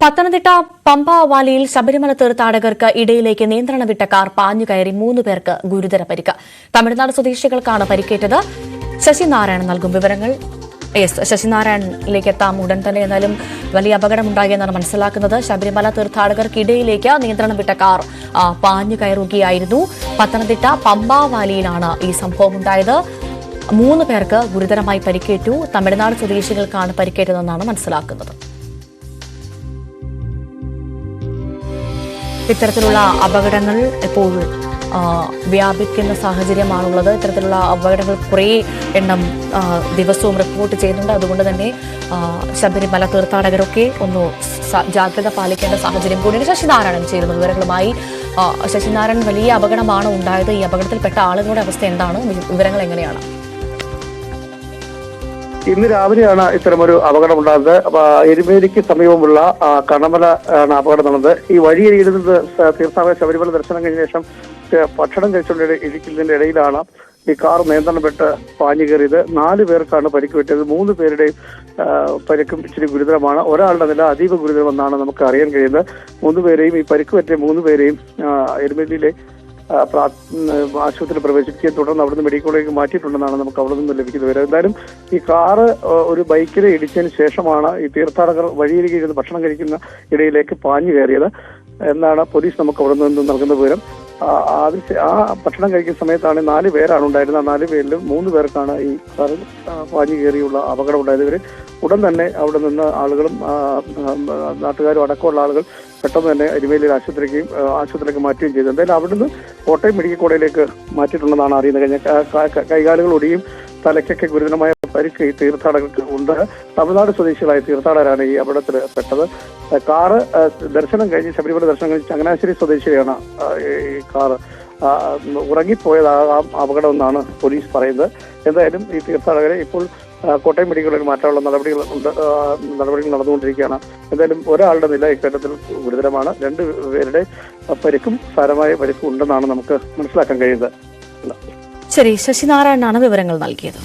പത്തനംതിട്ട പമ്പ വാലിയിൽ ശബരിമല തീർത്ഥാടകർക്ക് ഇടയിലേക്ക് നിയന്ത്രണം വിട്ട കാർ പാഞ്ഞുകയറി 3 പേർക്ക് ഗുരുതര പരിക്ക്. തമിഴ്നാട് സ്വദേശികൾക്കാണ് പരിക്കേറ്റത്. ശശിനാരായണൻ നൽകും വിവരങ്ങൾ. ശശിനാരായണനിലേക്ക് എത്താം ഉടൻ തന്നെ. എന്നാലും വലിയ അപകടമുണ്ടായെന്നാണ് മനസ്സിലാക്കുന്നത്. ശബരിമല തീർത്ഥാടകർക്കിടയിലേക്ക് നിയന്ത്രണം വിട്ട കാർ പാഞ്ഞു കയറുകയായിരുന്നു. പത്തനംതിട്ട പമ്പ വാലിയിലാണ് ഈ സംഭവം ഉണ്ടായത്. 3 പേർക്ക് ഗുരുതരമായി പരിക്കേറ്റു. തമിഴ്നാട് സ്വദേശികൾക്കാണ് പരിക്കേറ്റതെന്നാണ് മനസ്സിലാക്കുന്നത്. ഇത്തരത്തിലുള്ള അപകടങ്ങൾ ഇപ്പോൾ വ്യാപിക്കുന്ന സാഹചര്യമാണുള്ളത്. ഇത്തരത്തിലുള്ള അപകടങ്ങൾ കുറേ എണ്ണം ദിവസവും റിപ്പോർട്ട് ചെയ്യുന്നുണ്ട്. അതുകൊണ്ട് തന്നെ ശബരിമല തീർത്ഥാടകരൊക്കെ ഒന്ന് ജാഗ്രത പാലിക്കേണ്ട സാഹചര്യം കൂടിയാണ്. ശശിനാരായണൻ ചേരുന്ന വിവരങ്ങളുമായി. ശശിനാരായണൻ, വലിയ അപകടമാണ് ഉണ്ടായത്. ഈ അപകടത്തിൽപ്പെട്ട ആളുകളുടെ അവസ്ഥ എന്താണ്? വിവരങ്ങൾ എങ്ങനെയാണ്? ഇന്ന് രാവിലെയാണ് ഇത്തരമൊരു അപകടമുണ്ടായത്. എരുമേലിക്ക് സമീപമുള്ള കണമല ആണ് അപകടം നടന്നത്. ഈ വഴിയരികിടുന്നത് തീർത്ഥാടക ശബരിമല ദർശനം കഴിഞ്ഞ ശേഷം ഭക്ഷണം കഴിച്ചുകൊണ്ട് ഇരിക്കുന്നതിന്റെ ഇടയിലാണ് ഈ കാർ നിയന്ത്രണം വിട്ട് പാഞ്ഞു കയറിയത്. 4 പേർക്കാണ് പരിക്ക് പറ്റിയത്. 3 പേരുടെയും പരിക്കും ഇച്ചിരി ഗുരുതരമാണ്. ഒരാളുടെ നില അതീവ ഗുരുതരമെന്നാണ് നമുക്ക് അറിയാൻ കഴിയുന്നത്. 3 പേരെയും ഈ പരിക്ക് പറ്റിയ 3 പേരെയും എരുമേലിയിലെ ആശുപത്രിയിൽ പ്രവേശിപ്പിക്കുകയും തുടർന്ന് അവിടുന്ന് മെഡിക്കൽ കോളേജിലേക്ക് മാറ്റിയിട്ടുണ്ടെന്നാണ് നമുക്ക് അവിടെ നിന്ന് ലഭിക്കുന്ന വിവരം. എന്തായാലും ഈ കാറ് ഒരു ബൈക്കിൽ ഇടിച്ചതിന് ശേഷമാണ് ഈ തീർത്ഥാടകർ വഴിയിരിക്കുന്ന ഭക്ഷണം കഴിക്കുന്ന ഇടയിലേക്ക് പാഞ്ഞു കയറിയത് എന്നാണ് പോലീസ് നമുക്ക് അവിടെ നിന്ന് നൽകുന്ന വിവരം. ആ ഭക്ഷണം കഴിക്കുന്ന സമയത്താണ് 4 പേരാണ് ഉണ്ടായിരുന്നത്. 4 പേരിലും 3 പേർക്കാണ് ഈ കാറിൽ പാഞ്ഞു കയറിയുള്ള അപകടം ഉണ്ടായത്. ഇവർ ഉടൻ തന്നെ അവിടെ നിന്ന് ആളുകളും നാട്ടുകാരും അടക്കമുള്ള ആളുകൾ പെട്ടെന്ന് തന്നെ എരുമേലി ആശുപത്രിയിലേക്ക് മാറ്റുകയും ചെയ്തു. എന്തായാലും അവിടുന്ന് കോട്ടയം മെഡിക്കൽ കോളേജിലേക്ക് മാറ്റിയിട്ടുണ്ടെന്നാണ് അറിയുന്നത്. കഴിഞ്ഞ കൈകാലുകൾ ഒടിയും തലയ്ക്കൊക്കെ ഗുരുതരമായ പരിക്ക് ഈ തീർത്ഥാടകർക്ക് ഉണ്ട്. തമിഴ്നാട് സ്വദേശികളായ തീർത്ഥാടകരാണ് ഈ അപകടത്തിൽ പെട്ടത്. കാറ് ദർശനം കഴിഞ്ഞ് ശബരിമല ദർശനം കഴിഞ്ഞ് ചങ്ങനാശ്ശേരി സ്വദേശിയാണ് ഈ കാറ് ഉറങ്ങിപ്പോയതാകാം അപകടം എന്നാണ് പോലീസ് പറയുന്നത്. എന്തായാലും ഈ തീർത്ഥാടകരെ ഇപ്പോൾ കോട്ടയം മെഡിക്കൽ കോളേജിൽ മാറ്റാനുള്ള നടപടികൾ നടന്നുകൊണ്ടിരിക്കുകയാണ്. എന്തായാലും ഒരാളുടെ നില ഇക്കാര്യത്തിൽ ഗുരുതരമാണ്. 2 പേരുടെ പരിക്കും സാരമായ പരിക്കും ഉണ്ടെന്നാണ് നമുക്ക് മനസ്സിലാക്കാൻ കഴിയുന്നത്. ശരി, ശശിനാരായണനാണ് വിവരങ്ങൾ നൽകിയത്.